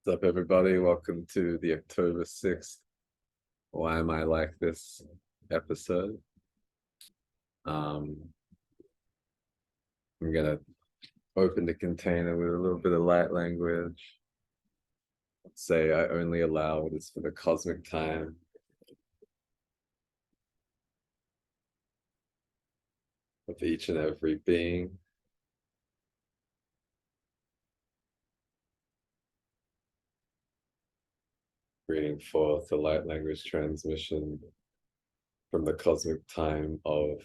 What's up, everybody? Welcome to the October 6th. Why am I like this episode? Um, I'm gonna open the container with a little bit of light language. Say I only allow what is for the cosmic time of each and every being. Bringing forth the light language transmission from the cosmic time of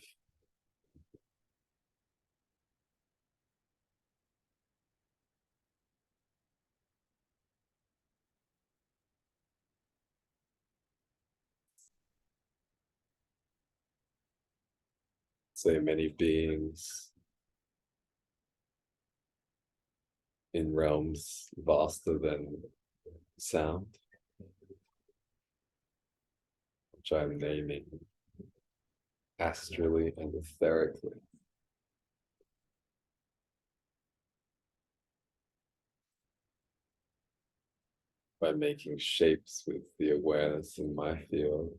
say many beings in realms vaster than sound, which I'm naming astrally and etherically. By making shapes with the awareness in my field.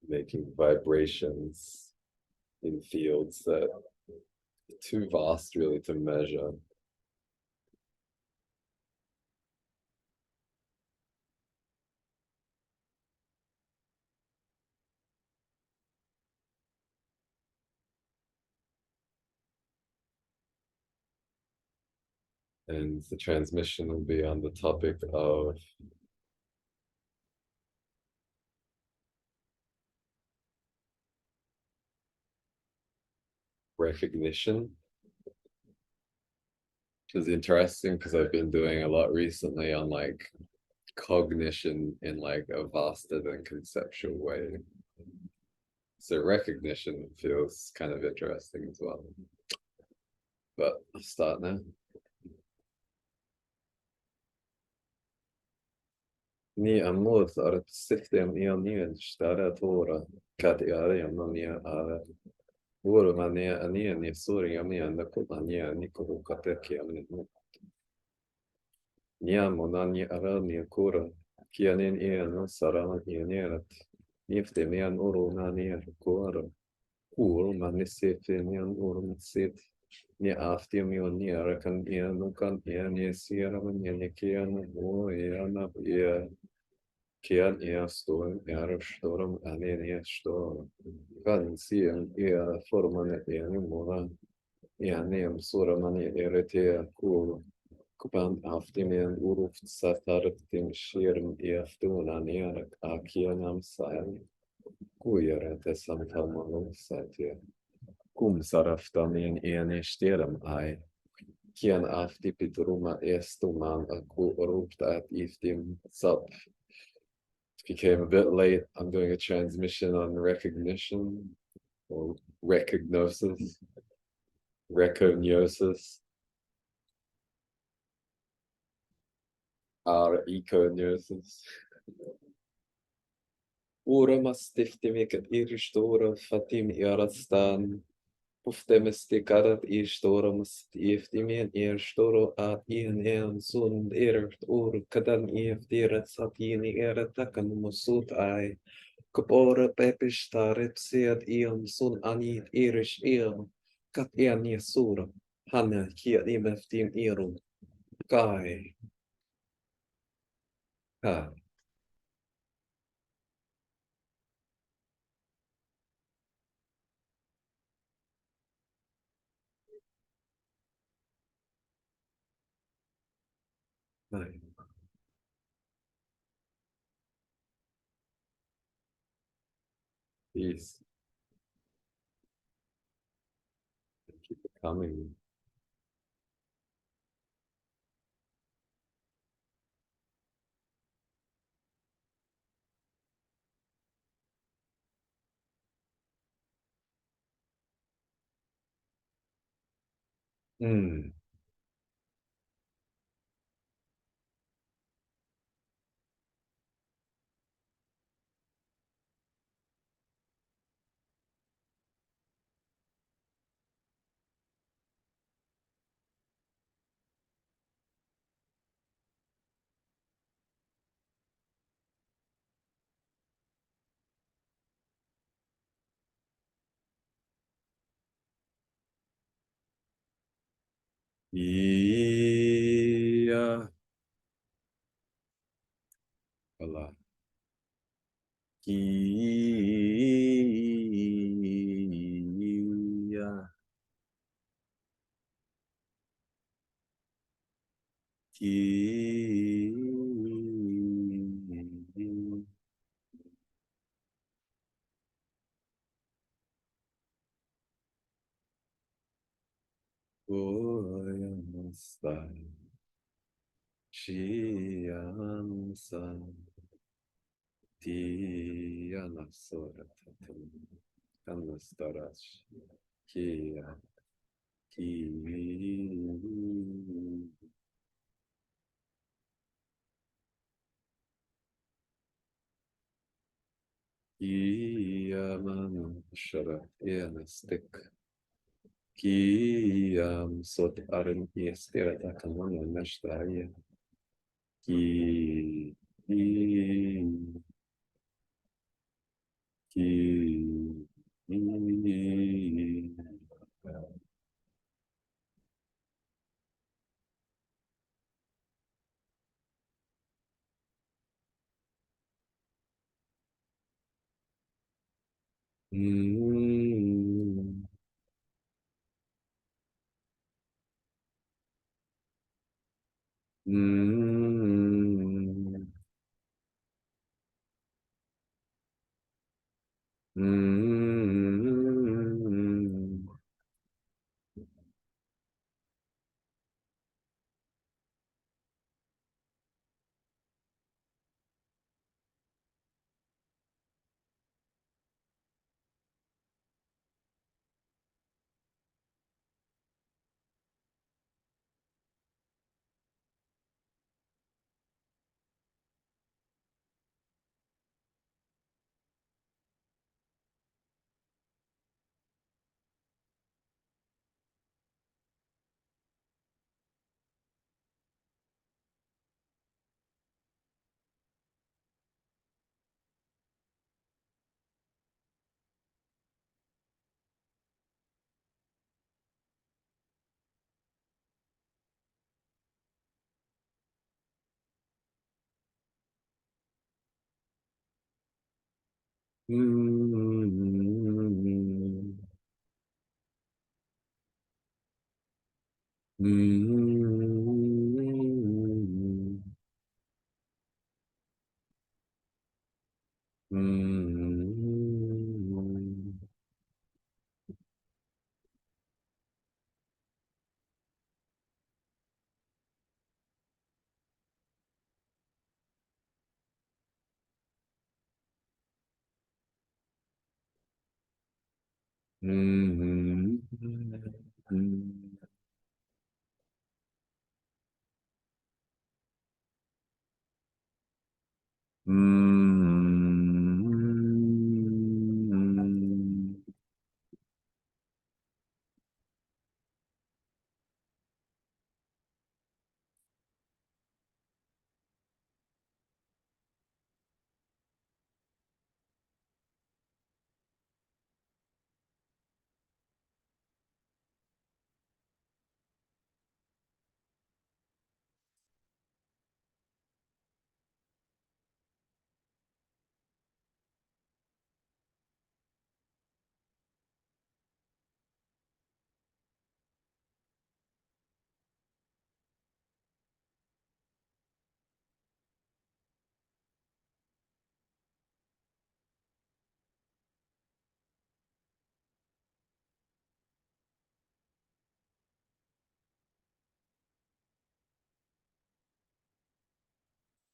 Making vibrations in fields that are too vast really to measure. And the transmission will be on the topic of recognition, which is interesting because I've been doing a lot recently on like cognition in like a vaster than conceptual way. So recognition feels kind of interesting as well. But I'll start now. Ni amor ar siftem ionian stara tora kat iare amania ara ora mania ania ni sori amia na kumania ni ko kateki amni nia monani ara ni kora kianen ian no sarama ianerat nifte mian oro nani kora oro mani sifte mian oro sit ni afti mi oni ara kan ian no kan ian ni sira mania ni kian o ian ia Kian ia storen era storum alenia storum. Gansian ia formane ene mora. Ianeam suramani eretea kur. Kupan aftimian uruft satarat tim shirm iaftuna niarak akianam sael. Kujere te samtalmanum satia. Kum saraftamien iene steram ai. Kian afti pitruma estuman aku rupt at iftim sap became a bit late. I'm doing a transmission on recognition or recognosis, recognosis, econosis. Ora mastiftimik iristora fatim irastan. Puftemisticarat istorum stiftimian irstoro at in sund ert kadan iftirat satini eratakan musut ai. Geboren Pepestaret seat iam sun anit irish iam, kat iam niesura, hanna kiat imeftim irum, kai, kai, kai. Peace. Keep it coming. Mm. Iya. Allah. Iya. Iya. Koyamazsa, Shiyamsa, Tiyanasuratam, Kanastarash, Kiya, Ki, Kiyaman, Shara, Yanastik, Kiyam, Sot, Arim, Yestira, Kaman, Nashtaya, Ki, Ki, Ki, Ki, Mm, mm, mm, mm, mm, mm, mm,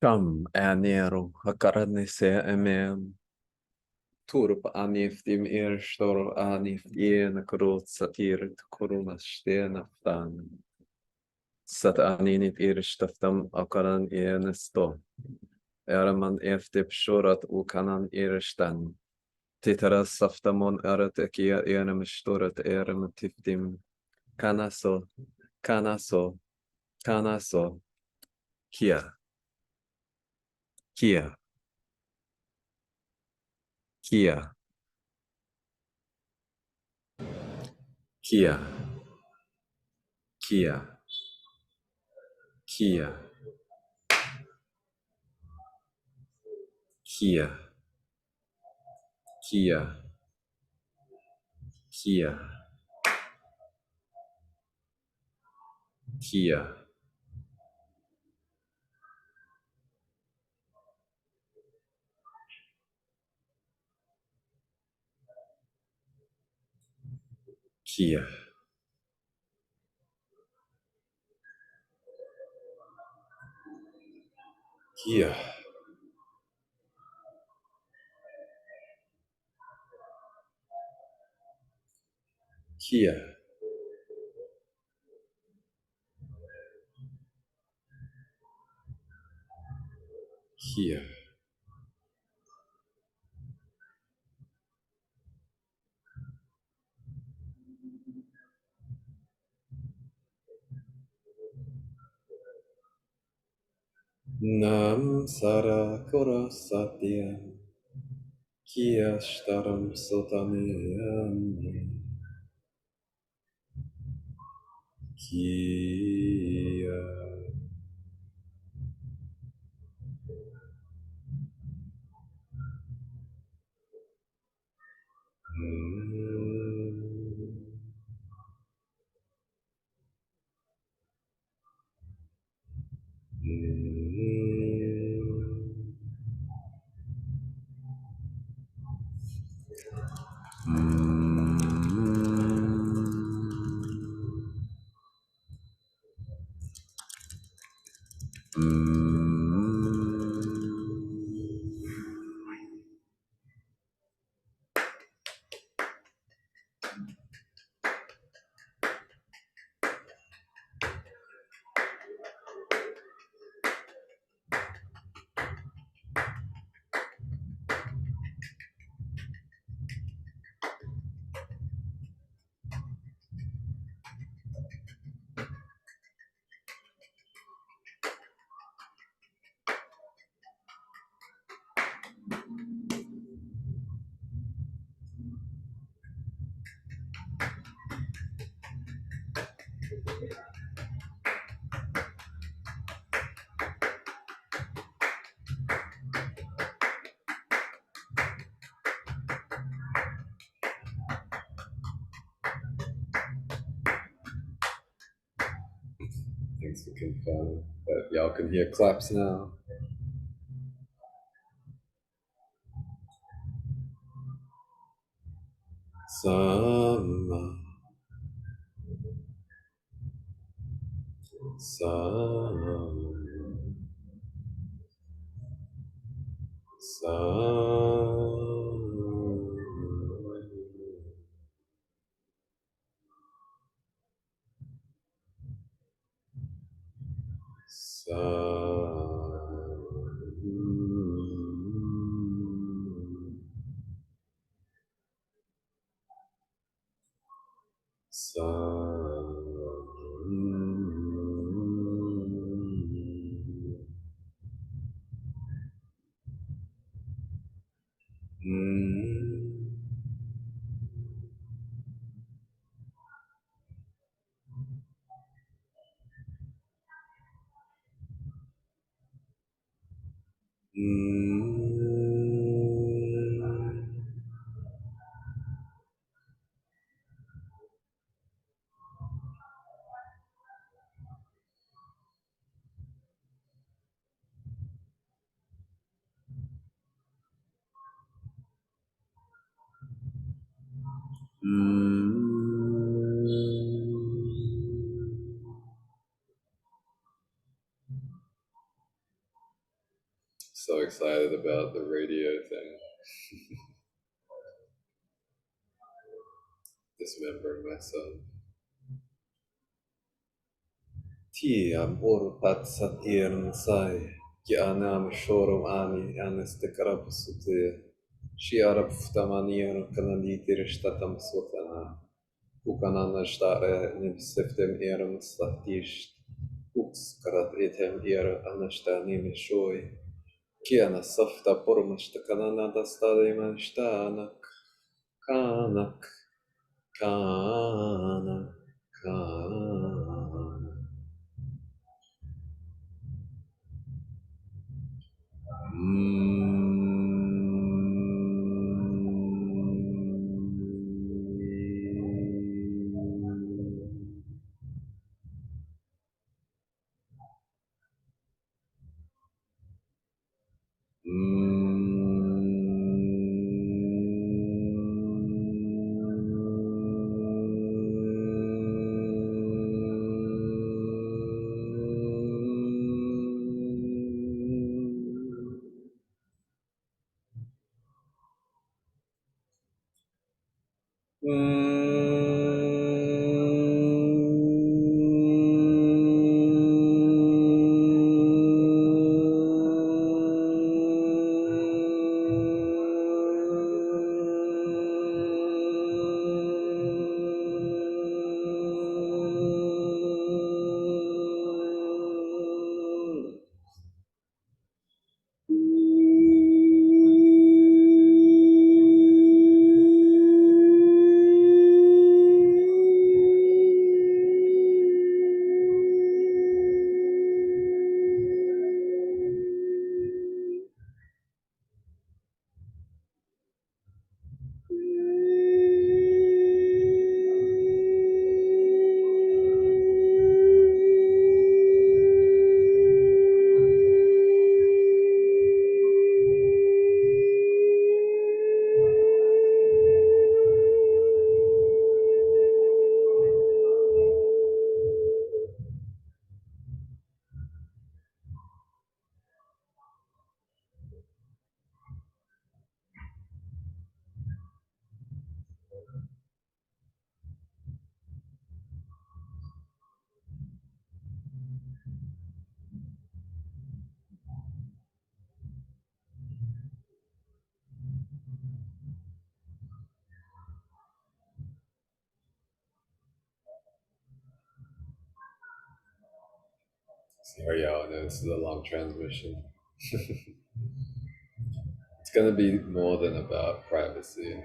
Kam änero hakaranese emem turp aniftim erstor anift ien krot satirt koronastena ftan. Sat aninit irstaftam akaran ien sto. Eraman eftip shorat ukanan irstan. Titara saftamon arat ekia enem storat erem tiftim. Kanaso, kanaso, kanaso. Kia, kia, kia, kia, kia. Kia, Kia, Kia, Kia, Kia, Kia, Kia, Kia, Kia. Nam sara kora satya, Kia shtaram sotameyami, Kia. Thanks for confirming that y'all can hear claps now. Sama, sama, sama, So excited about the radio thing. Dismembering myself. Tiam urpat satirn sai, ki anam shorum ani anestekrab sute, shi arab ftamanier kanalitir shtatam sotana, ukanana shtare nibseftem erem statisht, uks karat etem er anashtanim shoy, ki anasafta pormashta kanana dastadiman shtanak, kanak, kana, kana. Sorry, y'all. I know this is a long transmission. It's gonna be more than about privacy.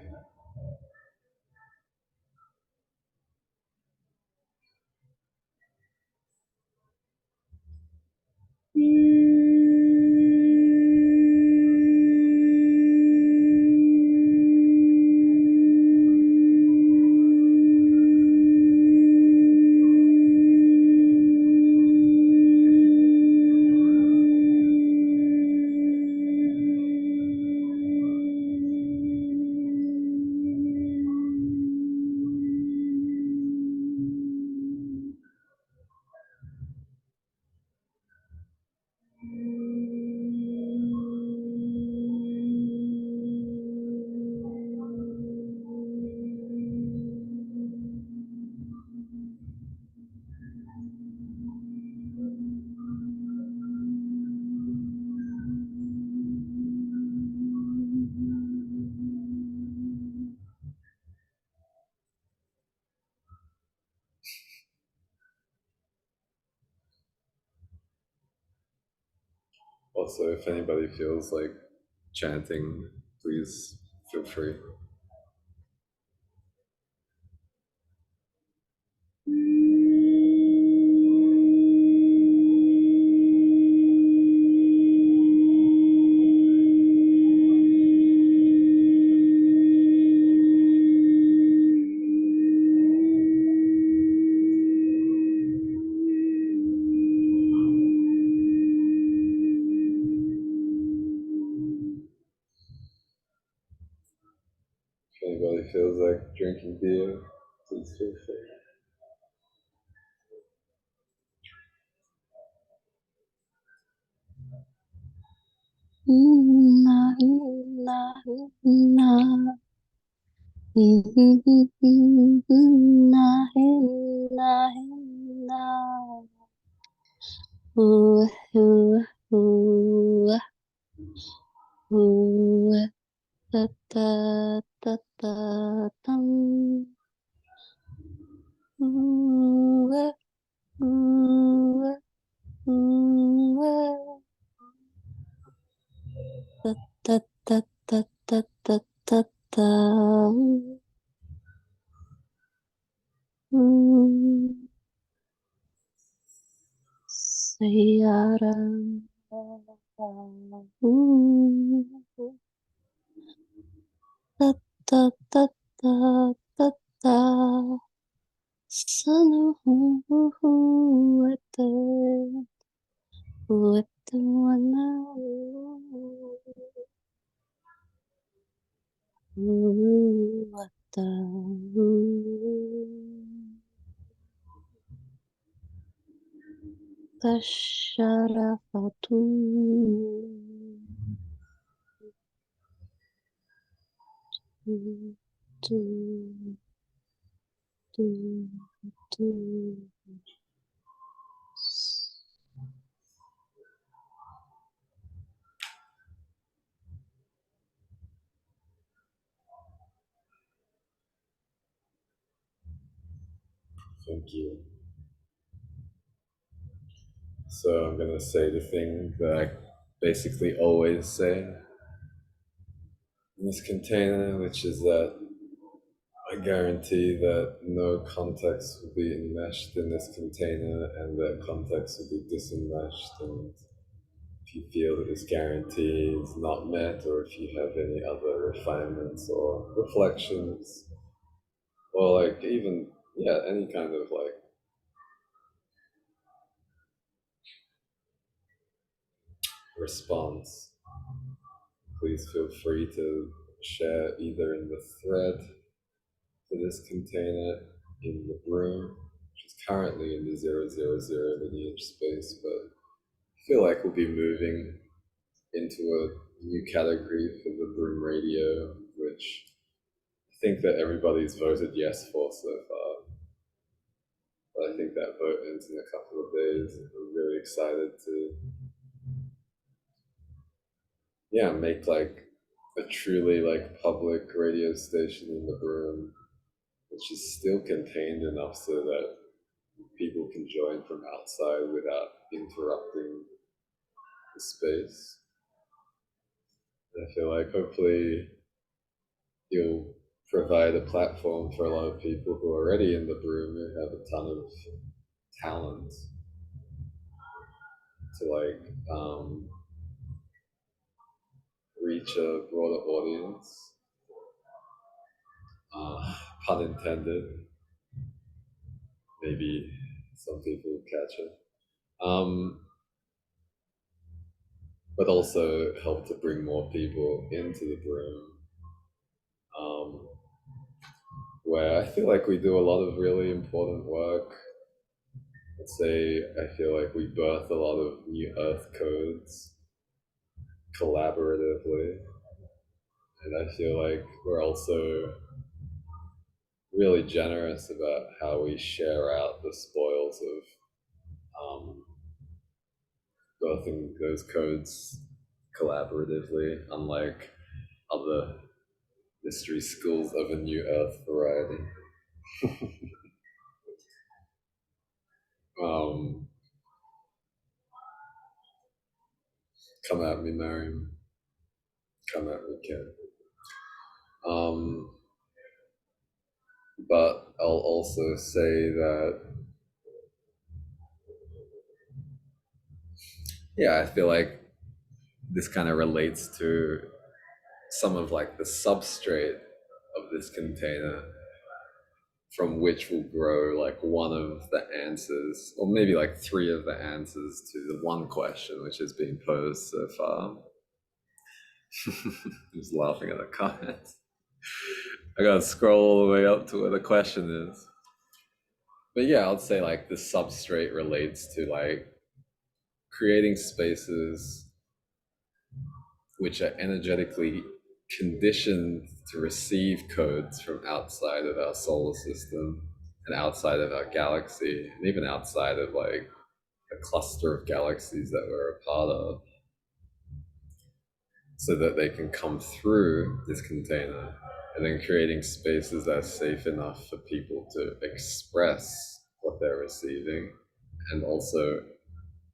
Also, if anybody feels like chanting, please feel free. If anybody feels like drinking beer, please feel free. Na na na na na na ooh ooh ooh ooh ta ta ta ta tum ooh ooh ooh ta ta ta ta ta ta ta ta Sayara ta ta ta ta ta ta Sanu wate wate wana wata Tasharafatu tu tu tu Thank you. So I'm gonna say the thing that I basically always say in this container, which is that I guarantee that no context will be enmeshed in this container and that context will be disenmeshed. And if you feel that this guarantee is not met, or if you have any other refinements or reflections, or like even, yeah, any kind of like response, please feel free to share either in the thread to this container in the broom, which is currently in the 000 lineage space, but I feel like we'll be moving into a new category for the broom radio, which I think that everybody's voted yes for so far. But I think that vote ends in a couple of days. I'm really excited to, yeah, make like a truly like public radio station in the broom, which is still contained enough so that people can join from outside without interrupting the space. And I feel like hopefully you'll provide a platform for a lot of people who are already in the broom who have a ton of talent to reach a broader audience. Pun intended. Maybe some people will catch it. But also help to bring more people into the broom. Um, where I feel like we do a lot of really important work. Let's say I feel like we birth a lot of new earth codes collaboratively. And I feel like we're also really generous about how we share out the spoils of birthing those codes collaboratively, unlike other mystery schools of a new earth variety. um, Come at me, Mariam. Come at me, Ken. Um, but I'll also say that, yeah, I feel like this kind of relates to some of like the substrate of this container from which will grow like one of the answers, or maybe like three of the answers to the one question which has been posed so far. Just laughing at the comments. I gotta scroll all the way up to where the question is. But yeah, I'd say like the substrate relates to like creating spaces which are energetically conditioned to receive codes from outside of our solar system and outside of our galaxy, and even outside of like a cluster of galaxies that we're a part of, so that they can come through this container, and then creating spaces that are safe enough for people to express what they're receiving, and also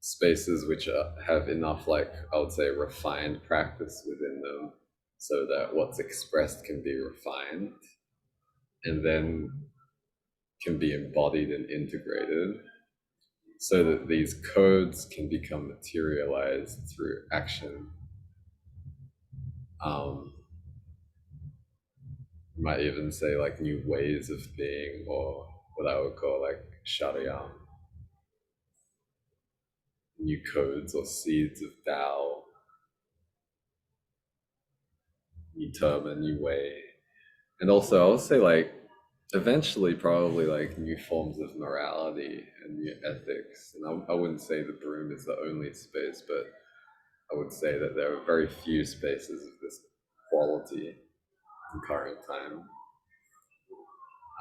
spaces which have enough, like I would say, refined practice within them, so that what's expressed can be refined and then can be embodied and integrated, so that these codes can become materialized through action. Um, you might even say like new ways of being, or what I would call like sharia, new codes or seeds of Tao, new term, a new way. And also I would say like eventually probably like new forms of morality and new ethics. And I wouldn't say the broom is the only space, but I would say that there are very few spaces of this quality in current time.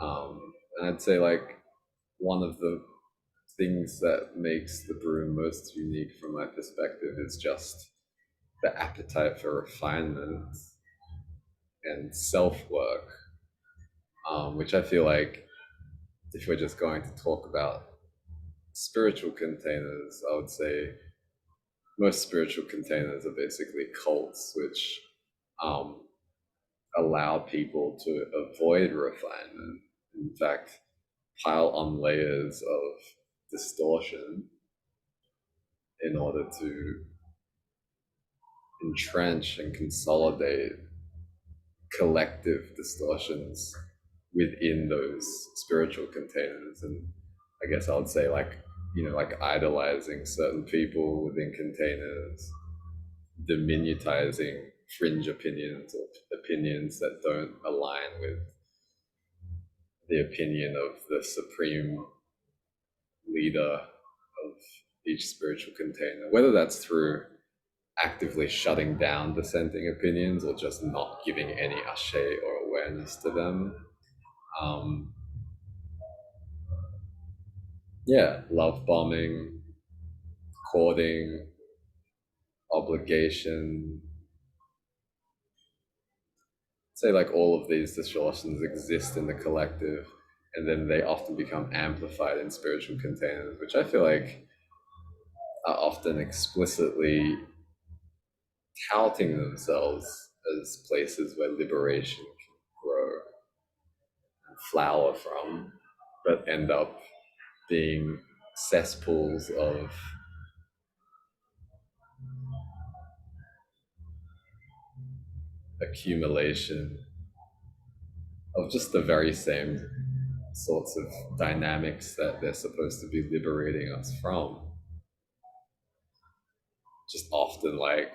And I'd say like one of the things that makes the broom most unique from my perspective is just the appetite for refinement and self-work, which I feel like if we're just going to talk about spiritual containers, I would say most spiritual containers are basically cults which um, allow people to avoid refinement. In fact, pile on layers of distortion in order to entrench and consolidate collective distortions within those spiritual containers. And I guess I would say like, like idolizing certain people within containers, diminutizing fringe opinions or opinions that don't align with the opinion of the supreme leader of each spiritual container, whether that's through actively shutting down dissenting opinions or just not giving any ashe or awareness to them. Um, yeah, love bombing, courting, obligation, say like all of these distortions exist in the collective, and then they often become amplified in spiritual containers, which I feel like are often explicitly touting themselves as places where liberation can grow and flower from, but end up being cesspools of accumulation of just the very same sorts of dynamics that they're supposed to be liberating us from. Just often like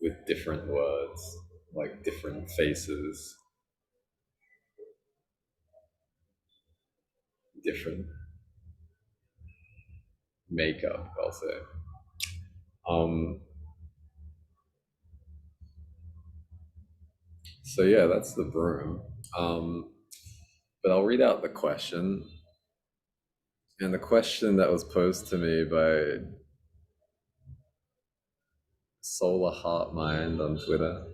with different words, like different faces, different makeup, I'll say. Um, so yeah, that's the broom. Um, but I'll read out the question. And the question that was posed to me by Solar Heart Mind on Twitter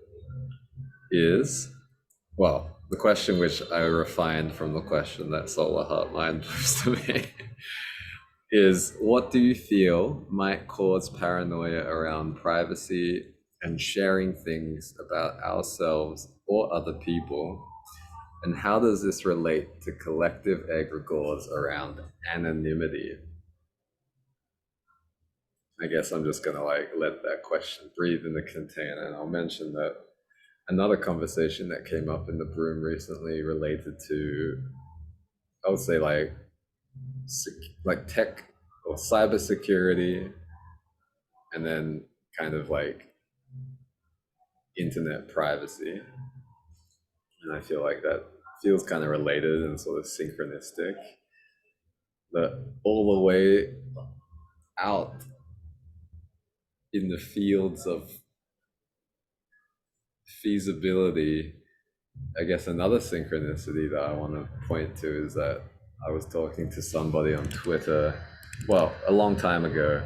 is, well, the question which I refined from the question that Solar Heart Mind posed to me is, what do you feel might cause paranoia around privacy and sharing things about ourselves or other people? And how does this relate to collective egregores around anonymity? I guess I'm just gonna like let that question breathe in the container, and I'll mention that another conversation that came up in the broom recently related to, I would say like tech or cybersecurity, and then kind of like internet privacy. And I feel like that feels kind of related and sort of synchronistic. But all the way out in the fields of feasibility, I guess another synchronicity that I want to point to is that I was talking to somebody on Twitter, well, a long time ago.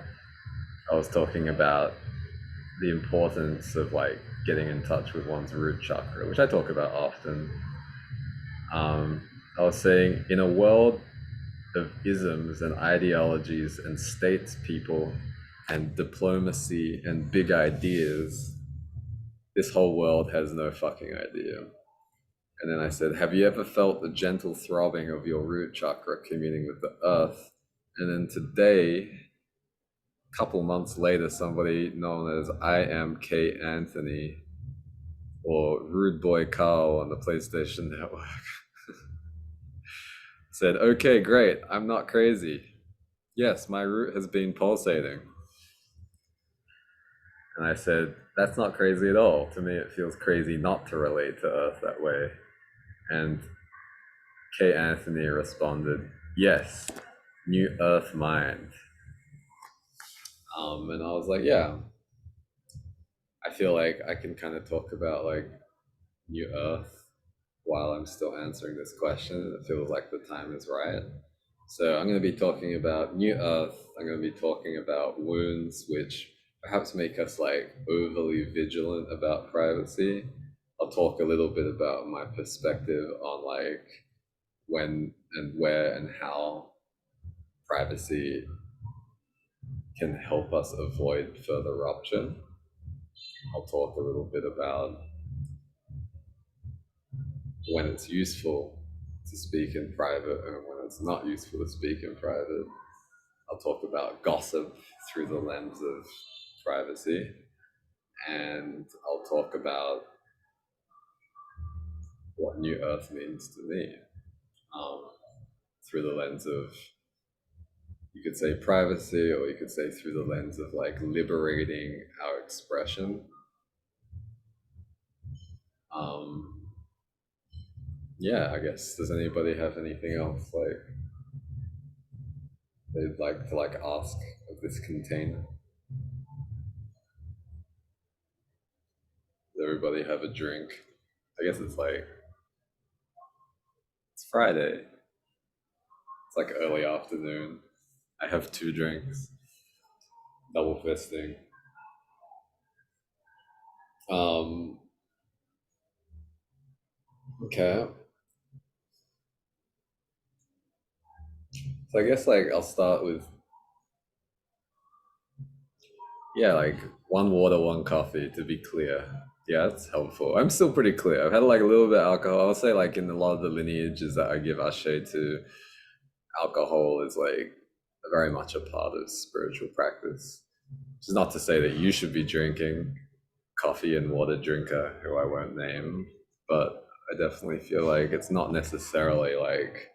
I was talking about the importance of like getting in touch with one's root chakra, which I talk about often. I was saying, in a world of isms and ideologies and statespeople and diplomacy and big ideas, this whole world has no fucking idea. And then I said, have you ever felt the gentle throbbing of your root chakra communing with the earth? And then today, a couple months later, somebody known as I Am K Anthony or Rude Boy Carl on the PlayStation Network said, okay, great, I'm not crazy. Yes, my root has been pulsating. And I said, that's not crazy at all. To me, it feels crazy not to relate to Earth that way. And K. Anthony responded, yes, new Earth mind. And I was like, yeah, I feel like I can kind of talk about like new Earth while I'm still answering this question. It feels like the time is right. So I'm going to be talking about new Earth. I'm going to be talking about wounds, which perhaps make us like overly vigilant about privacy. I'll talk a little bit about my perspective on like when and where and how privacy can help us avoid further rupture. I'll talk a little bit about when it's useful to speak in private and when it's not useful to speak in private. I'll talk about gossip through the lens of privacy, and I'll talk about what New Earth means to me um, through the lens of, you could say privacy, or you could say through the lens of like liberating our expression. Um, yeah, I guess, does anybody have anything else like they'd like to like ask of this container? Does everybody have a drink? I guess it's like, it's Friday. It's like early afternoon. I have 2 drinks, double fisting. Um, Okay. So I guess like I'll start with, yeah, like one water, one coffee to be clear. Yeah, that's helpful. I'm still pretty clear. I've had like a little bit of alcohol. I'll say like in a lot of the lineages that I give Ashe to, alcohol is like very much a part of spiritual practice. Which is not to say that you should be drinking coffee and water drinker, who I won't name, but I definitely feel like it's not necessarily like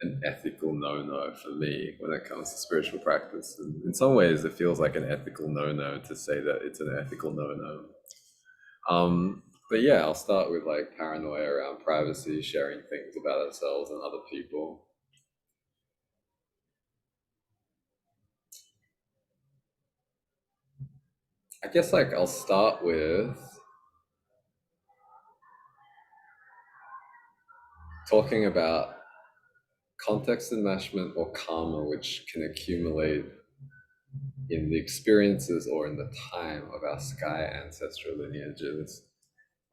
an ethical no-no for me when it comes to spiritual practice. And in some ways, it feels like an ethical no-no to say that it's an ethical no-no. But yeah, I'll start with like paranoia around privacy, sharing things about ourselves and other people. I guess like I'll start with talking about context enmeshment or karma, which can accumulate in the experiences or in the time of our sky ancestral lineages.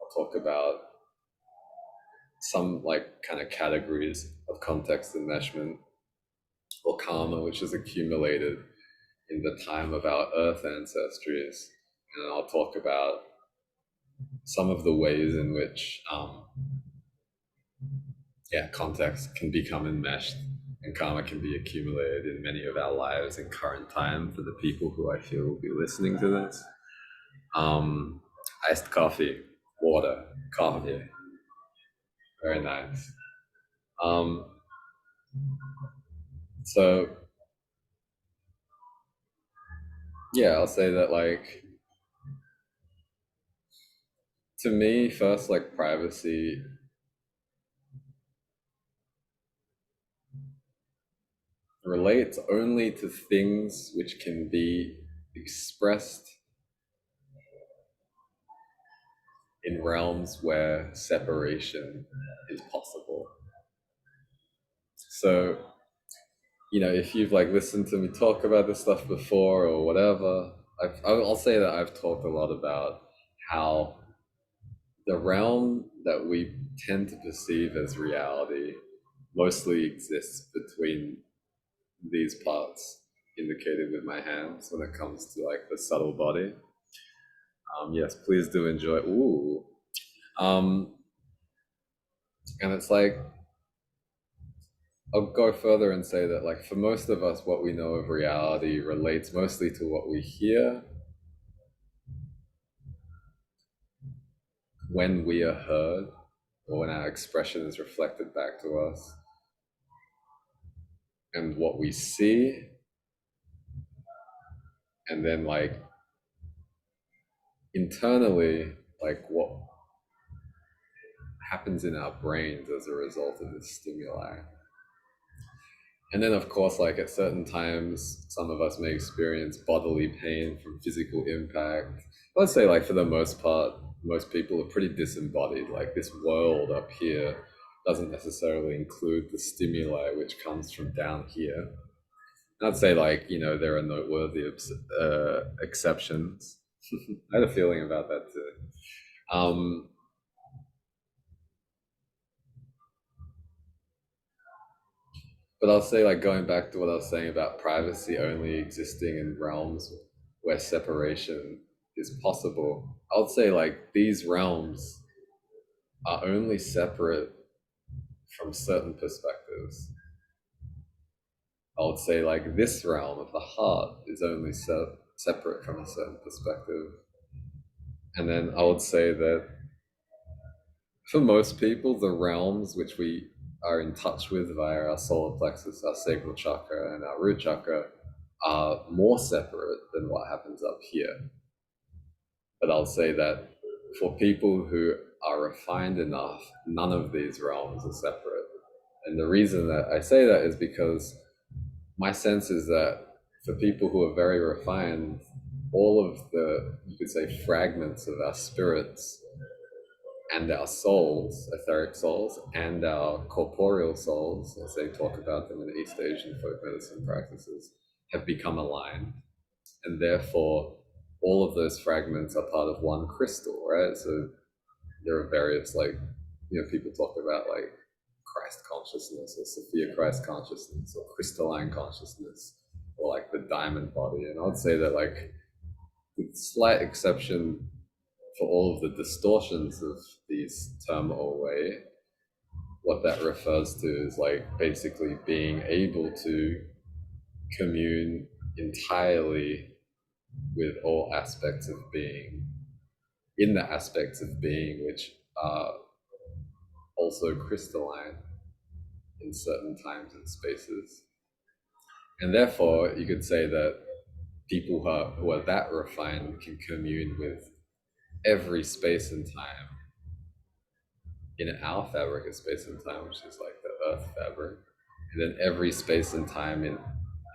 I'll talk about some like kind of categories of context enmeshment or karma, which is accumulated in the time of our earth ancestries. And I'll talk about some of the ways in which context can become enmeshed and karma can be accumulated in many of our lives in current time for the people who I feel will be listening to this. Um, Iced coffee, water, coffee, very nice. Um, so yeah, I'll say that like to me, first, like privacy relates only to things which can be expressed in realms where separation is possible. So, if you've like listened to me talk about this stuff before or whatever, I'll say that I've talked a lot about how the realm that we tend to perceive as reality mostly exists between these parts indicated with my hands when it comes to like the subtle body. Yes, please do enjoy. Ooh. Um, and it's like, I'll go further and say that, like, for most of us, what we know of reality relates mostly to what we hear when we are heard or when our expression is reflected back to us, and what we see, and then, like, internally, like, what happens in our brains as a result of this stimuli. And then, of course, like at certain times, some of us may experience bodily pain from physical impact. Let's say, like, for the most part, most people are pretty disembodied. Like, this world up here doesn't necessarily include the stimuli which comes from down here. And I'd say, like, there are noteworthy exceptions. I had a feeling about that too. Um, But I'll say, like, going back to what I was saying about privacy only existing in realms where separation is possible, I would say, like, these realms are only separate from certain perspectives. I would say, like, this realm of the heart is only separate from a certain perspective. And then I would say that for most people, the realms which we are in touch with via our solar plexus, our sacral chakra, and our root chakra are more separate than what happens up here. But I'll say that for people who are refined enough, none of these realms are separate. And the reason that I say that is because my sense is that for people who are very refined, all of the, you could say, fragments of our spirits and our souls, etheric souls, and our corporeal souls, as they talk about them in the East Asian folk medicine practices, have become aligned. And therefore, all of those fragments are part of one crystal, right? So there are various like people talk about like Christ consciousness or Sophia Christ consciousness or crystalline consciousness or like the diamond body. And I would say that, like, with slight exception for all of the distortions of these term away, what that refers to is like basically being able to commune entirely with all aspects of being, in the aspects of being which are also crystalline in certain times and spaces. And therefore, you could say that people who are that refined can commune with every space and time in our fabric of space and time, which is like the earth fabric, and then every space and time in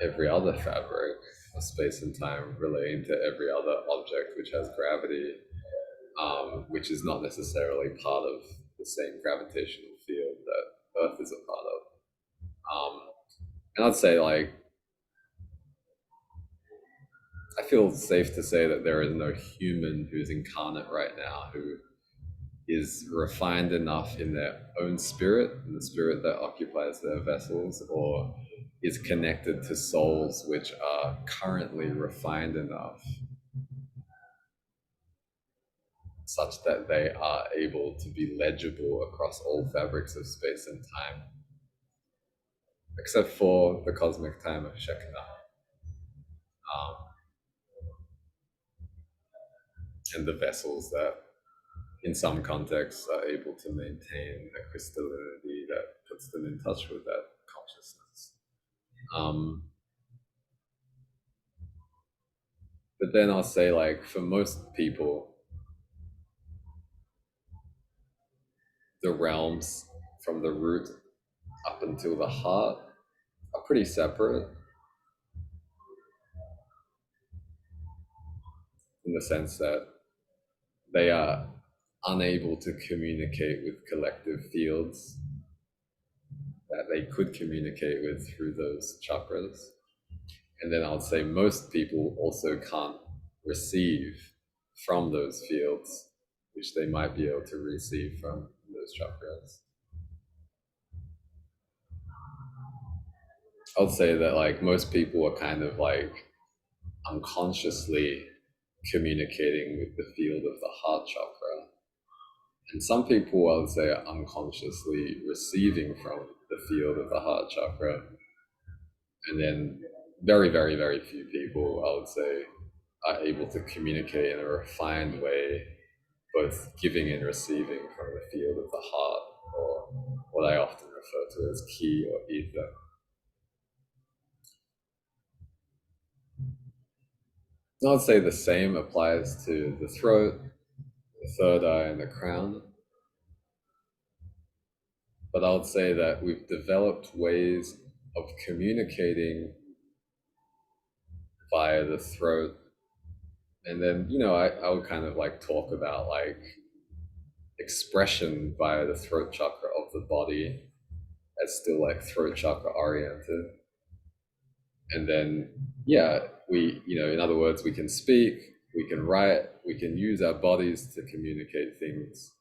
every other fabric of space and time relating to every other object which has gravity, which is not necessarily part of the same gravitational field that Earth is a part of. And I'd say, like, I feel safe to say that there is no human who's incarnate right now who is refined enough in their own spirit, in the spirit that occupies their vessels, or is connected to souls which are currently refined enough such that they are able to be legible across all fabrics of space and time, except for the cosmic time of Shekinah. And the vessels that, in some contexts, are able to maintain a crystallinity that puts them in touch with that consciousness. But then I'll say, like, for most people, the realms from the root up until the heart are pretty separate, in the sense that they are unable to communicate with collective fields that they could communicate with through those chakras. And then I would say most people also can't receive from those fields, which they might be able to receive from those chakras. I would say that, like, most people are kind of like unconsciously communicating with the field of the heart chakra. And some people, I would say, are unconsciously receiving from the field of the heart chakra. And then very, very, very few people, I would say, are able to communicate in a refined way, both giving and receiving from the field of the heart, or what I often refer to as ki or ether. I would say the same applies to the throat, the third eye, and the crown. But I would say that we've developed ways of communicating via the throat. And then, I would kind of like talk about like expression via the throat chakra of the body as still like throat chakra oriented. And then, yeah, in other words, we can speak, we can write, we can use our bodies to communicate things.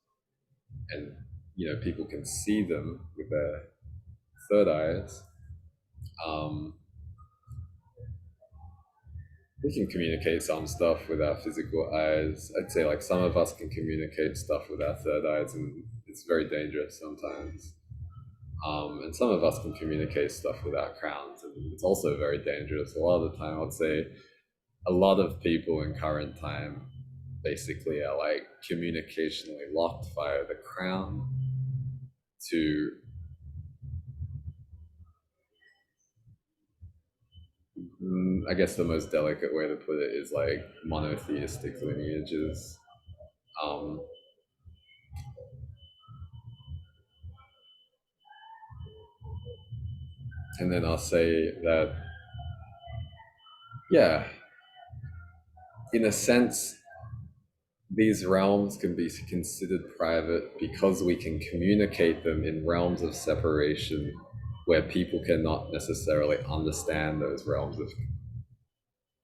And, people can see them with their third eyes. We can communicate some stuff with our physical eyes. I'd say, like, some of us can communicate stuff with our third eyes, and it's very dangerous sometimes. And some of us can communicate stuff with our crowns, and it's also very dangerous. A lot of the time, I'd say a lot of people in current time basically are like communicationally locked via the crown to I guess the most delicate way to put it is like monotheistic lineages. Um, and then I'll say that, yeah, in a sense, these realms can be considered private because we can communicate them in realms of separation where people cannot necessarily understand those realms of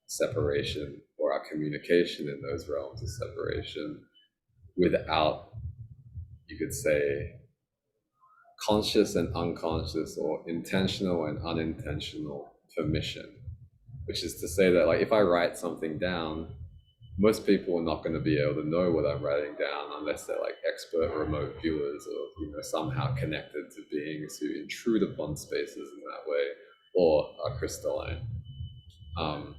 separation or our communication in those realms of separation without, you could say, conscious and unconscious, or intentional and unintentional permission, which is to say that like if I write something down, most people are not going to be able to know what I'm writing down unless they're like expert remote viewers, or somehow connected to beings who intrude upon spaces in that way, or are crystalline. um,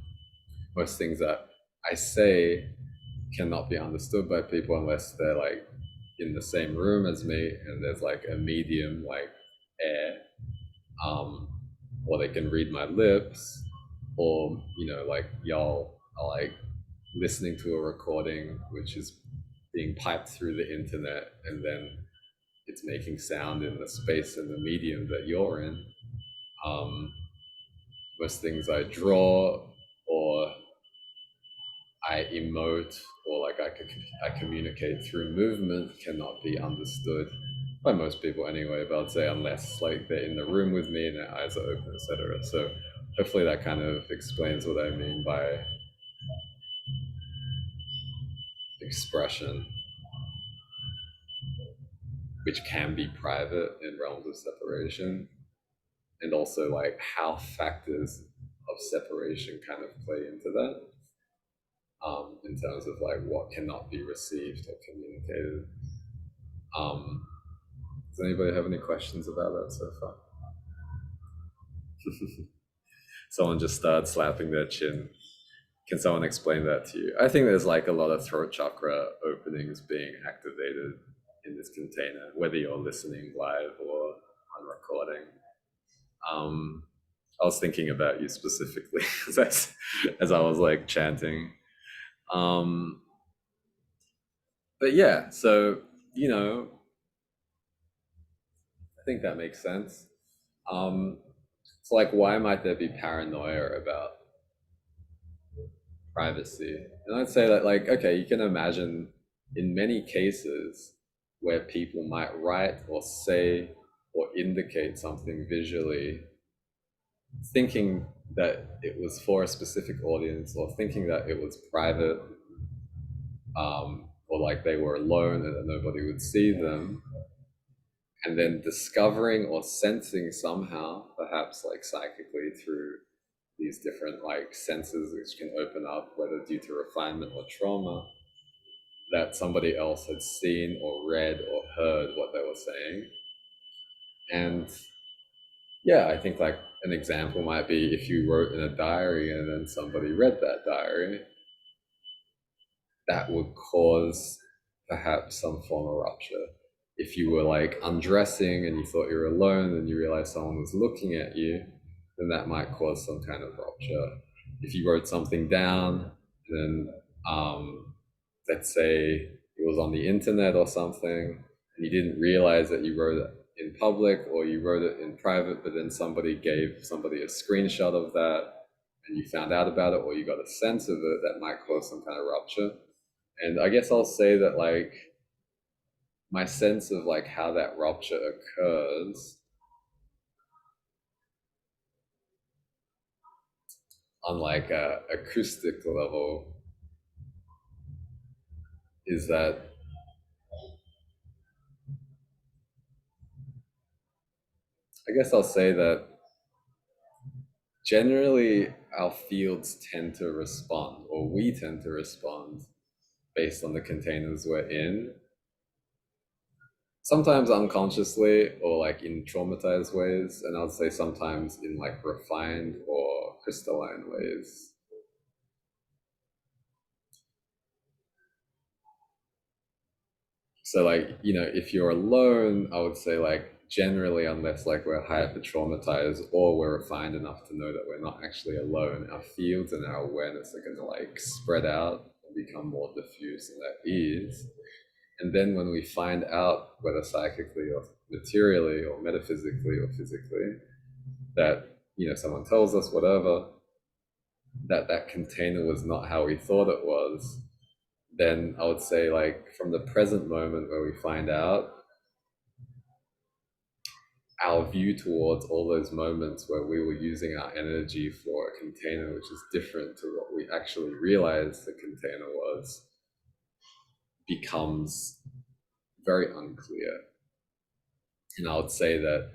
Most things that I say cannot be understood by people unless they're like in the same room as me and there's like a medium like air, um, or they can read my lips, or like y'all are like listening to a recording which is being piped through the internet, and then it's making sound in the space and the medium that you're in. um, Most things I draw, or I emote, or like I communicate through movement cannot be understood by most people anyway, but I'd say unless like they're in the room with me and their eyes are open, etc. So hopefully that kind of explains what I mean by expression, which can be private in realms of separation, and also like how factors of separation kind of play into that, in terms of like what cannot be received or communicated. Um, does anybody have any questions about that so far? Someone just started slapping their chin. Can someone explain that to you? I think there's like a lot of throat chakra openings being activated in this container, whether you're listening live or on recording. I was thinking about you specifically as I was like chanting. But yeah, so, I think that makes sense. So like, why might there be paranoia about privacy? And I'd say that like, okay, you can imagine in many cases where people might write or say or indicate something visually, thinking that it was for a specific audience, or thinking that it was private, or like they were alone and that nobody would see them, and then discovering or sensing somehow, perhaps like psychically through these different like senses which can open up, whether due to refinement or trauma, that somebody else had seen or read or heard what they were saying. And yeah, I think like an example might be if you wrote in a diary and then somebody read that diary, that would cause perhaps some form of rupture. If you were like undressing and you thought you were alone and you realized someone was looking at you, then that might cause some kind of rupture. If you wrote something down, then let's say it was on the internet or something, and you didn't realize that you wrote it in public or you wrote it in private, but then somebody gave somebody a screenshot of that and you found out about it, or you got a sense of it, that might cause some kind of rupture. And I guess I'll say that like my sense of like how that rupture occurs on like a acoustic level is that I guess I'll say that generally our fields tend to respond, or we tend to respond based on the containers we're in, sometimes unconsciously or like in traumatized ways, and I'd say sometimes in like refined or crystalline ways. So like, if you're alone, I would say like generally, unless like we're hyper traumatized or we're refined enough to know that we're not actually alone, our fields and our awareness are going to like spread out and become more diffuse and at ease. And then when we find out, whether psychically or materially or metaphysically or physically, that someone tells us whatever, that container was not how we thought it was, then I would say like from the present moment where we find out, our view towards all those moments where we were using our energy for a container which is different to what we actually realized the container was, becomes very unclear. And I would say that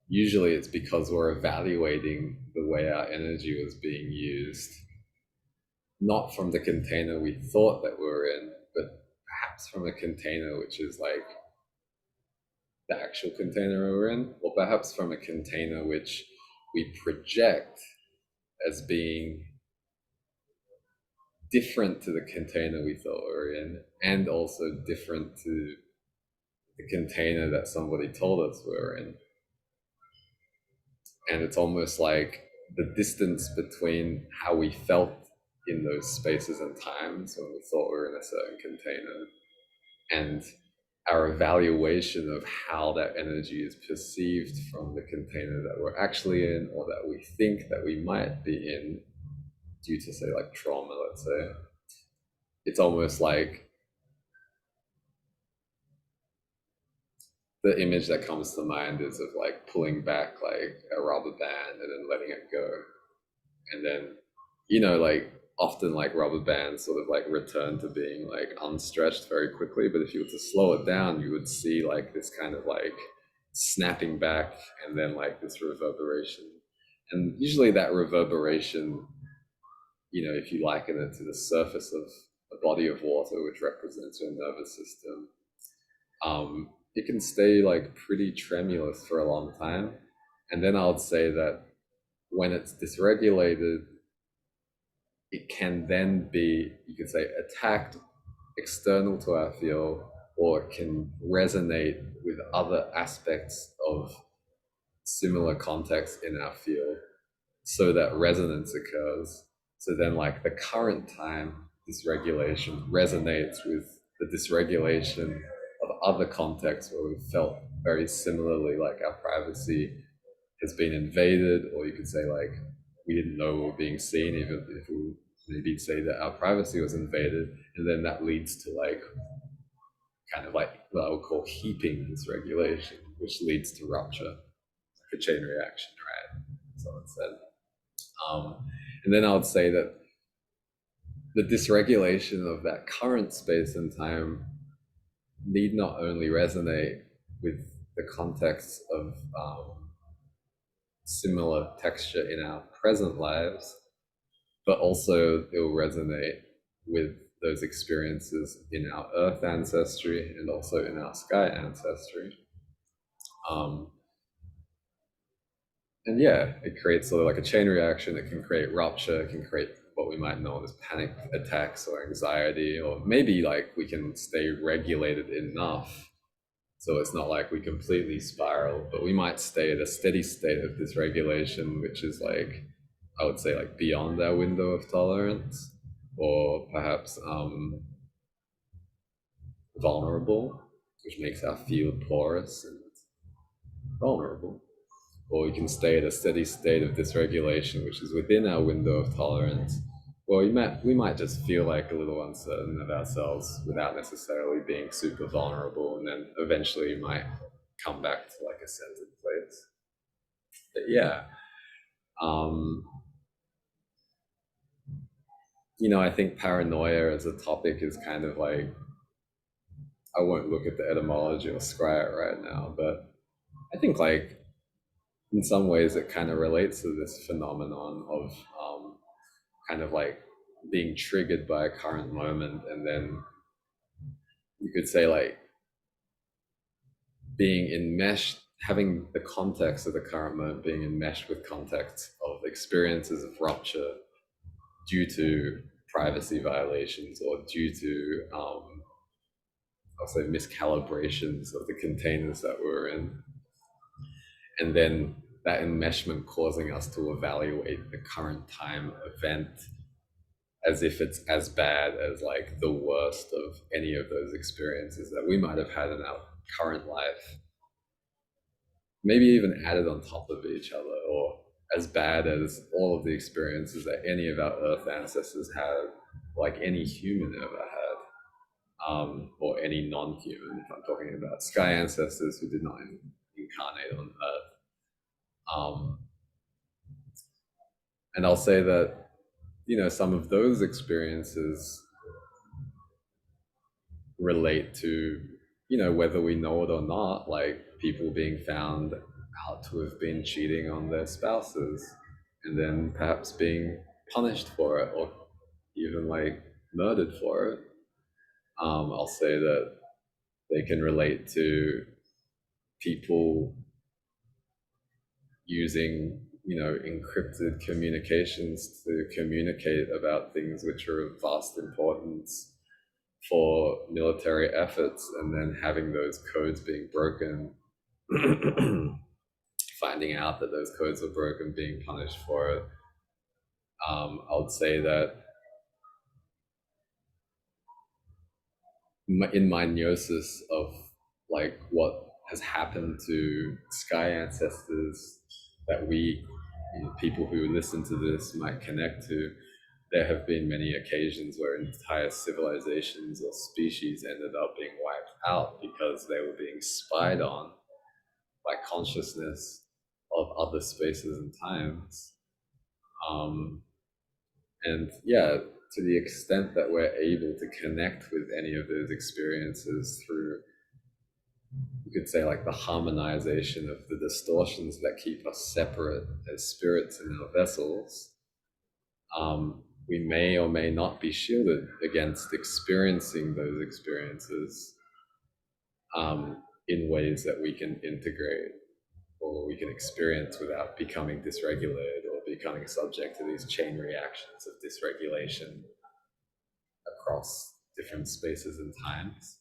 usually it's because we're evaluating the way our energy was being used, not from the container we thought that we were in, but perhaps from a container which is like the actual container we're in, or perhaps from a container which we project as being different to the container we thought we were in, and also different to the container that somebody told us we were in. And it's almost like the distance between how we felt in those spaces and times when we thought we were in a certain container and our evaluation of how that energy is perceived from the container that we're actually in or that we think that we might be in due to, say, like trauma, let's say. It's almost like the image that comes to mind is of like pulling back like a rubber band and then letting it go. And then, like often like rubber bands sort of like return to being like unstretched very quickly. But if you were to slow it down, you would see like this kind of like snapping back and then like this reverberation. And usually that reverberation, if you liken it to the surface of a body of water, which represents your nervous system, it can stay like pretty tremulous for a long time. And then I would say that when it's dysregulated, it can then be, you could say, attacked external to our field, or it can resonate with other aspects of similar context in our field so that resonance occurs. So then, like, the current time dysregulation resonates with the dysregulation of other contexts where we felt very similarly, like our privacy has been invaded, or you could say like we didn't know we were being seen, even if we maybe say that our privacy was invaded, and then that leads to like kind of like what I would call heaping dysregulation, which leads to rupture, like a chain reaction, right? Someone said. And then I would say that the dysregulation of that current space and time need not only resonate with the context of similar texture in our present lives, but also it will resonate with those experiences in our earth ancestry and also in our sky ancestry. Um, and yeah, it creates sort of like a chain reaction. It can create rupture, it can create what we might know as panic attacks or anxiety, or maybe like we can stay regulated enough so it's not like we completely spiral, but we might stay at a steady state of dysregulation, which is like, I would say, like beyond our window of tolerance, or perhaps vulnerable, which makes our field porous and vulnerable. Or we can stay at a steady state of dysregulation, which is within our window of tolerance. Well, we might just feel like a little uncertain of ourselves without necessarily being super vulnerable, and then eventually you might come back to like a centered place. But yeah, um, I think paranoia as a topic is kind of like, I won't look at the etymology or scry it right now, but I think like in some ways it kind of relates to this phenomenon of kind of like being triggered by a current moment, and then you could say like being enmeshed, having the context of the current moment being enmeshed with context of experiences of rupture due to privacy violations or due to I'll say miscalibrations of the containers that we're in, and then that enmeshment causing us to evaluate the current time event as if it's as bad as like the worst of any of those experiences that we might have had in our current life, maybe even added on top of each other, or as bad as all of the experiences that any of our earth ancestors had, like any human ever had, or any non-human, if I'm talking about sky ancestors who did not incarnate on earth. And I'll say that, some of those experiences relate to whether we know it or not, like people being found out to have been cheating on their spouses and then perhaps being punished for it or even like murdered for it. I'll say that they can relate to people using, encrypted communications to communicate about things which are of vast importance for military efforts, and then having those codes being broken, finding out that those codes were broken, being punished for it. I would say that in my gnosis of like what has happened to sky ancestors that we, people who listen to this might connect to, there have been many occasions where entire civilizations or species ended up being wiped out because they were being spied on by consciousness of other spaces and times. Um, and yeah, to the extent that we're able to connect with any of those experiences through, you could say, like the harmonization of the distortions that keep us separate as spirits in our vessels, we may or may not be shielded against experiencing those experiences in ways that we can integrate or we can experience without becoming dysregulated or becoming subject to these chain reactions of dysregulation across different spaces and times.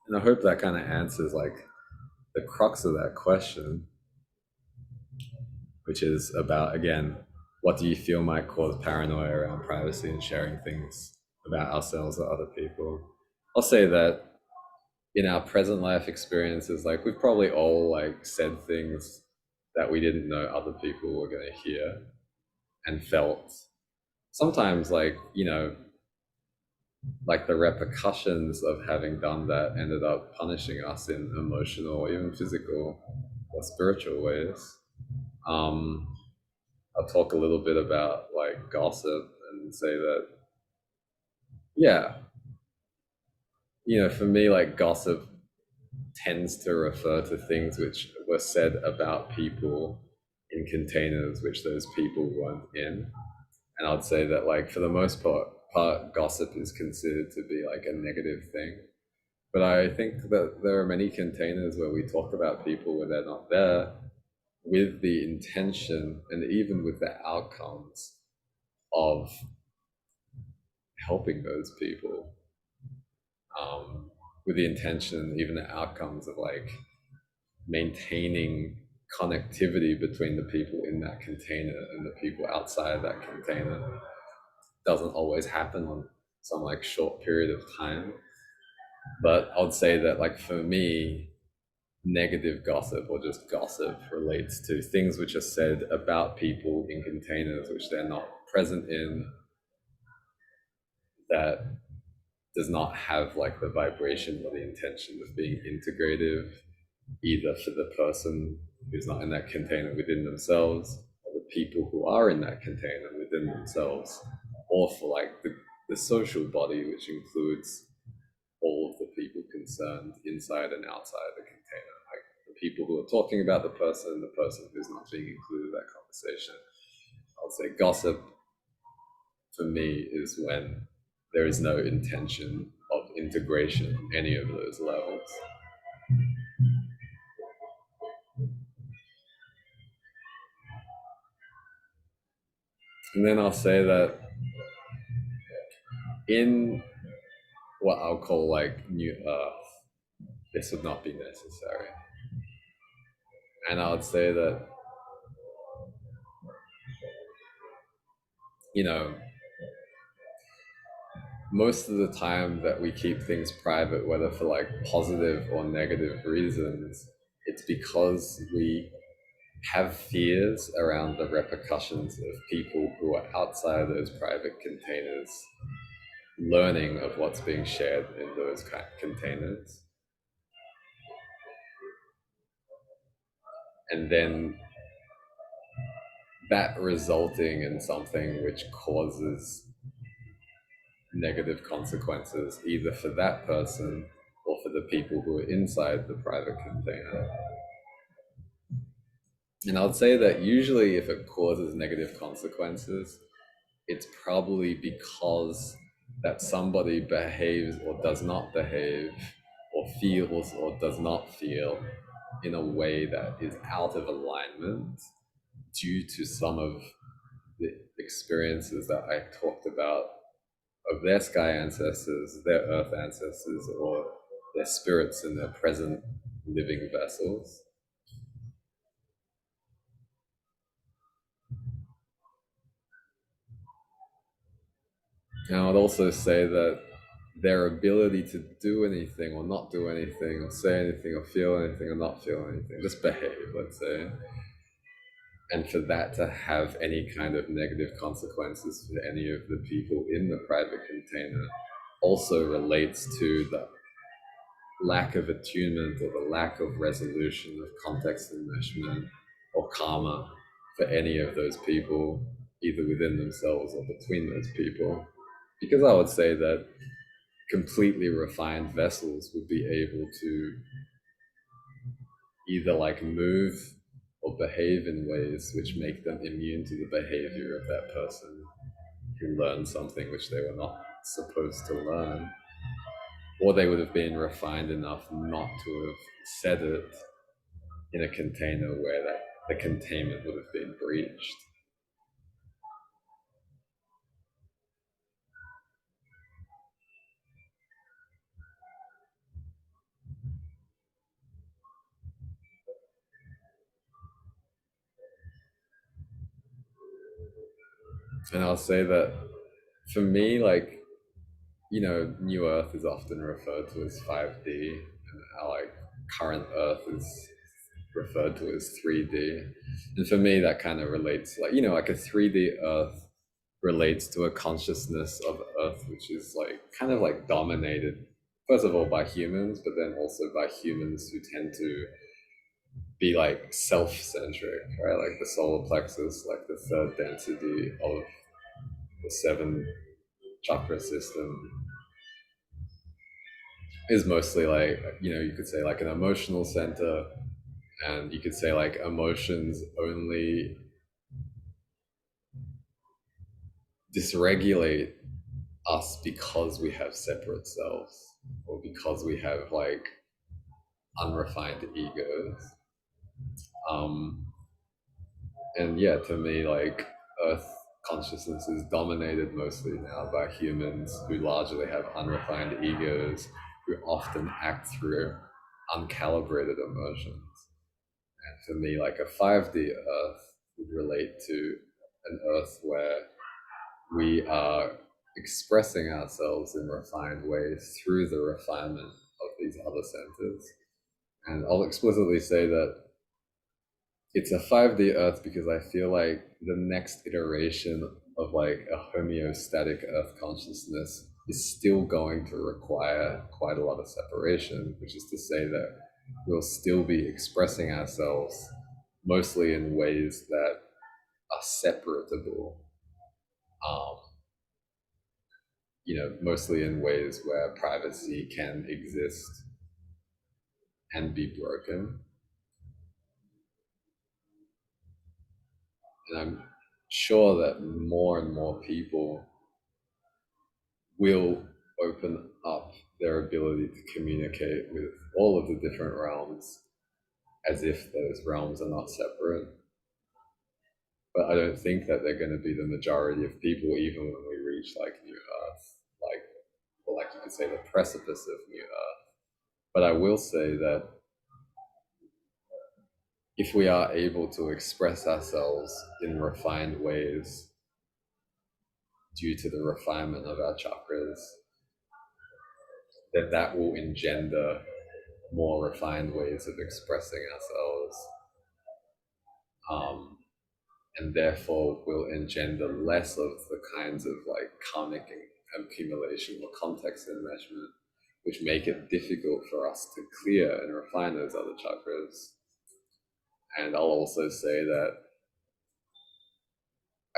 And I hope that kind of answers like the crux of that question, which is about, again, what do you feel might cause paranoia around privacy and sharing things about ourselves or other people? I'll say that in our present life experiences, like we've probably all like said things that we didn't know other people were going to hear and felt sometimes like, like the repercussions of having done that ended up punishing us in emotional or even physical or spiritual ways. Um, I'll talk a little bit about like gossip and say that, yeah, for me, like gossip tends to refer to things which were said about people in containers which those people weren't in. And I'd say that, like, for the most part, gossip is considered to be like a negative thing. But I think that there are many containers where we talk about people when they're not there with the intention and even with the outcomes of helping those people, with the intention, even the outcomes of like maintaining connectivity between the people in that container and the people outside that container. Doesn't always happen on some like short period of time. But I would say that, like, for me, negative gossip or just gossip relates to things which are said about people in containers which they're not present in, that does not have like the vibration or the intention of being integrative, either for the person who's not in that container within themselves, or the people who are in that container within themselves, or for like the social body, which includes all of the people concerned inside and outside the container, like the people who are talking about the person and the person who's not being included in that conversation. I would say gossip for me is when there is no intention of integration on any of those levels. And then I'll say that in what I'll call like new earth, this would not be necessary. And I would say that, you know, most of the time that we keep things private, whether for like positive or negative reasons, it's because we have fears around the repercussions of people who are outside those private containers learning of what's being shared in those kind of containers. And then that resulting in something which causes negative consequences either for that person or for the people who are inside the private container. And I'd say that usually if it causes negative consequences, it's probably because that somebody behaves or does not behave, or feels or does not feel in a way that is out of alignment due to some of the experiences that I talked about of their sky ancestors, their earth ancestors, or their spirits in their present living vessels. And I would also say that their ability to do anything or not do anything or say anything or feel anything or not feel anything, just behave, let's say, and for that to have any kind of negative consequences for any of the people in the private container also relates to the lack of attunement or the lack of resolution of context enmeshment or karma for any of those people, either within themselves or between those people. Because I would say that completely refined vessels would be able to either like move or behave in ways which make them immune to the behavior of that person who learned something which they were not supposed to learn, or they would have been refined enough not to have said it in a container where that the containment would have been breached. And I'll say that for me, like, you know, New Earth is often referred to as 5D, and how like current Earth is referred to as 3D. And for me, that kind of relates, like, you know, like a 3D Earth relates to a consciousness of Earth, which is like kind of like dominated, first of all, by humans, but then also by humans who tend to be like self-centric, right? Like the solar plexus, like the third density of the seven chakra system is mostly like, you know, you could say like an emotional center, and you could say like emotions only dysregulate us because we have separate selves, or because we have like unrefined egos. Um, and yeah, to me, like Earth consciousness is dominated mostly now by humans who largely have unrefined egos, who often act through uncalibrated emotions. And for me, like a 5D Earth would relate to an Earth where we are expressing ourselves in refined ways through the refinement of these other centers. And I'll explicitly say that it's a 5D Earth because I feel like the next iteration of like a homeostatic Earth consciousness is still going to require quite a lot of separation, which is to say that we'll still be expressing ourselves mostly in ways that are separatable, um, you know, mostly in ways where privacy can exist and be broken. And I'm sure that more and more people will open up their ability to communicate with all of the different realms as if those realms are not separate. But I don't think that they're going to be the majority of people, even when we reach like New Earth, like, or like you could say the precipice of New Earth. But I will say that if we are able to express ourselves in refined ways due to the refinement of our chakras, then that will engender more refined ways of expressing ourselves, um, and therefore will engender less of the kinds of like karmic accumulation or context enmeshment, which make it difficult for us to clear and refine those other chakras. And I'll also say that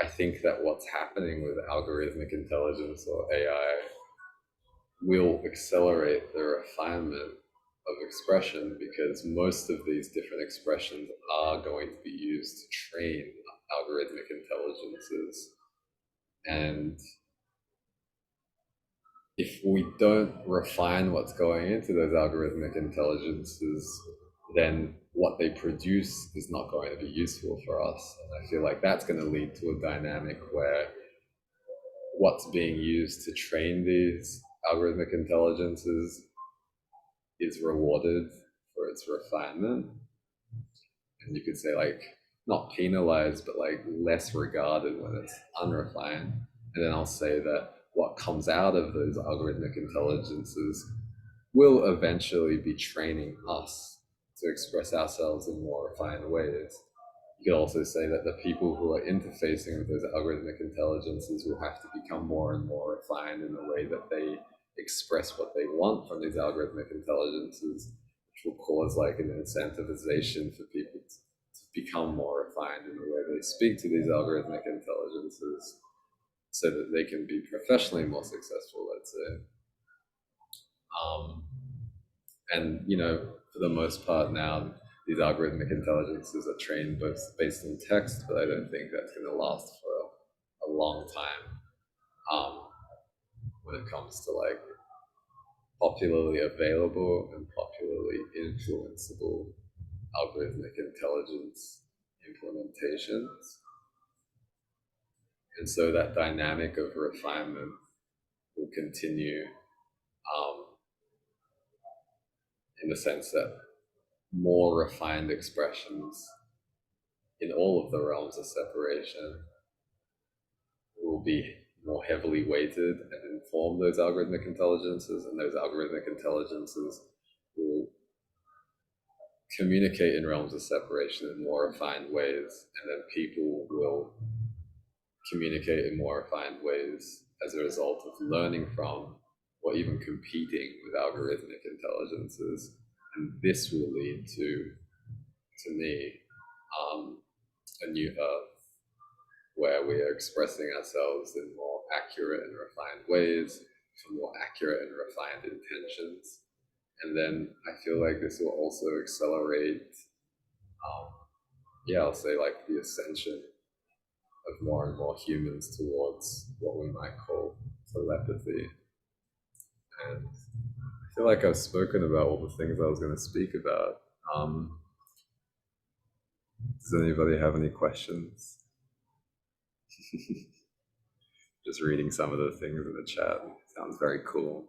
I think that what's happening with algorithmic intelligence or AI will accelerate the refinement of expression, because most of these different expressions are going to be used to train algorithmic intelligences. And if we don't refine what's going into those algorithmic intelligences, then what they produce is not going to be useful for us. And I feel like that's going to lead to a dynamic where what's being used to train these algorithmic intelligences is rewarded for its refinement. And you could say, like, not penalized, but like less regarded when it's unrefined. And then I'll say that what comes out of those algorithmic intelligences will eventually be training us to express ourselves in more refined ways. You could also say that the people who are interfacing with those algorithmic intelligences will have to become more and more refined in the way that they express what they want from these algorithmic intelligences, which will cause like an incentivization for people to become more refined in the way they speak to these algorithmic intelligences so that they can be professionally more successful, let's say. And for the most part now, these algorithmic intelligences are trained both based on text, but I don't think that's going to last for a long time. When it comes to like popularly available and popularly influenceable algorithmic intelligence implementations. And so that dynamic of refinement will continue, in the sense that more refined expressions in all of the realms of separation will be more heavily weighted and inform those algorithmic intelligences, and those algorithmic intelligences will communicate in realms of separation in more refined ways, and then people will communicate in more refined ways as a result of learning from or even competing with algorithmic intelligences. And this will lead to me, a new earth where we are expressing ourselves in more accurate and refined ways, for more accurate and refined intentions. And then I feel like this will also accelerate, I'll say like the ascension of more and more humans towards what we might call telepathy. And I feel like I've spoken about all the things I was going to speak about. Does anybody have any questions? Just reading some of the things in the chat. Sounds very cool.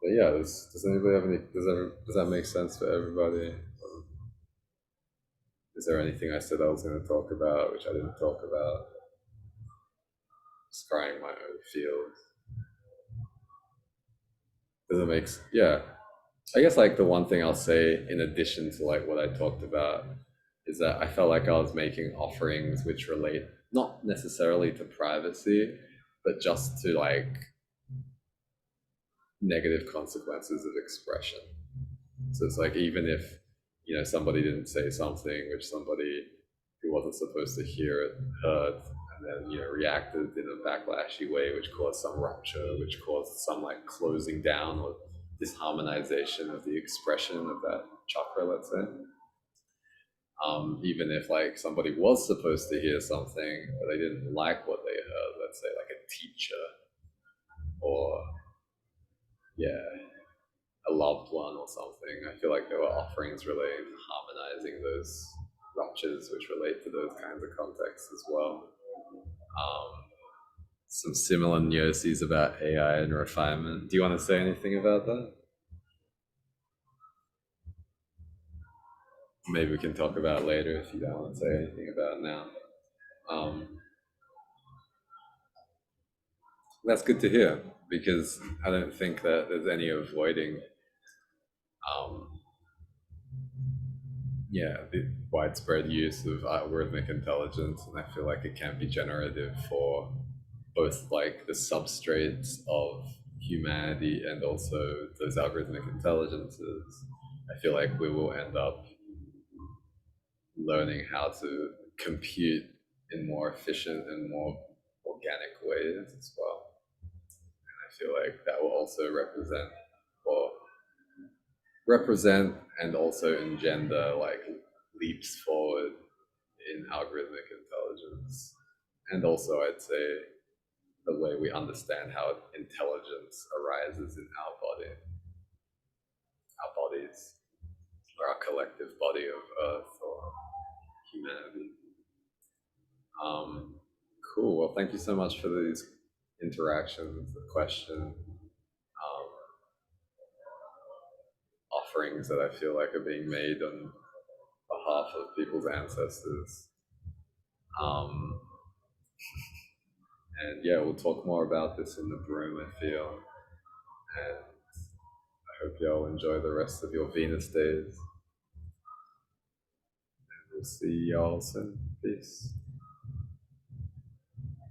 But yeah, does anybody have any? Does that make sense for everybody? Is there anything I said I was going to talk about which I didn't talk about? Just crying my own field. Does it make? Yeah, I guess like the one thing I'll say in addition to like what I talked about is that I felt like I was making offerings which relate not necessarily to privacy, but just to like negative consequences of expression. So it's like, even if somebody didn't say something which somebody who wasn't supposed to hear it heard, and then reacted in a backlashy way, which caused some rupture, which caused some like closing down or disharmonization of the expression of that chakra, let's say. Even if like somebody was supposed to hear something but they didn't like what they heard, let's say like a teacher or a loved one or something, I feel like there were offerings relating to harmonizing those ruptures which relate to those kinds of contexts as well. Some similar gnoses about AI and refinement. Do you want to say anything about that? Maybe we can talk about it later if you don't want to say anything about it now. That's good to hear, because I don't think that there's any avoiding the widespread use of algorithmic intelligence, and I feel like it can be generative for both like the substrates of humanity and also those algorithmic intelligences. I feel like we will end up learning how to compute in more efficient and more organic ways as well. And I feel like that will also represent and also engender like leaps forward in algorithmic intelligence. And also, I'd say the way we understand how intelligence arises in our bodies, or our collective body of Earth or humanity. Um, cool. Well, thank you so much for these interactions, the question, offerings that I feel like are being made on behalf of people's ancestors. Um, and yeah, we'll talk more about this in the broom, I feel. And I hope y'all enjoy the rest of your Venus days. And we'll see y'all soon. Peace.